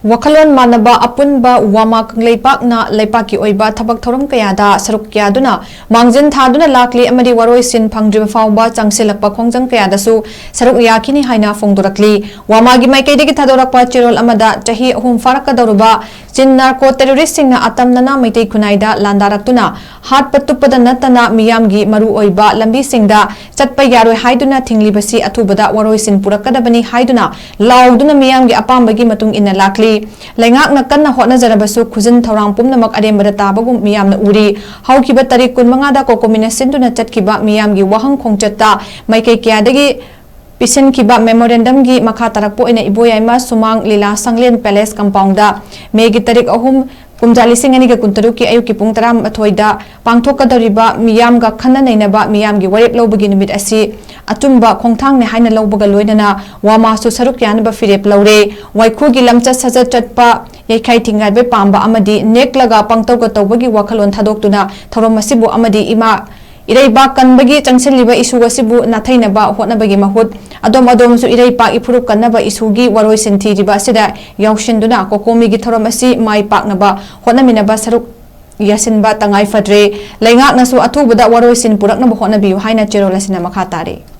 Wakhallon Manaba Apunba Wama Kangleipak na Leipak ki Oiba Thabak Thouram Kayada Saruk Yaduna Mangjin THADUNA LAKLI AMADI WAROISIN PHANGDRI PHAOBA CHANGSINLAKPA KHONGJANG KAYADASU Saruk YAKHINI HAINA PHONGDORAKLI Wama gi maikaidagi THADORAKPA chirol amada chahi ahum farakadaruba chin narco terrorist singna atamnana maitai khunaida landaraktuna hat patupada natana miyamgi maru oiba lambi singda chatpa yaroi haiduna thinglibasi athubada waroisin purakadabani haiduna lauduna miyamgi apambagi matung ina lakli Lengak na kan na hot na zarabasu kuzin Thouram pumnamak adembada tabagum miyam na uri haukiba tarik kun mangada ko kombinasin na chatkiba miyam gi wahang khongchatta maikai kayadagi pisin kiba memorandum gi makha tarakpo ina iboyaima sumang lila sanglen palace compound da megi tarik ahum kumjali singani ga kuntaru ki ayu ki pung taram athoida pangthokadariba miyam ga khana nainaba miyam gi warep lobagi numit asi atumba khongthang ne haina lobaga loinana wama su saruk yanaba firep lore waikhu gi lamcha saja chatpa yekhai thingai be pamba amadi nek laga pangtau ga tawbagi wakhalon thadok tuna Thouram masibu amadi ima Leipak kanbagi changsinliba isu gasibu nathainaba hotnabagi mahut adom su Leipak ipuruk kanaba isugi waroisin thiriba sida yaushinduna kokomi gi Thouram asi mai paknaba hotnaminaba saruk yasinba tangai fadre lengak nasu athubada waroisin puraknaba hotnabiu haina cherolasina makhatari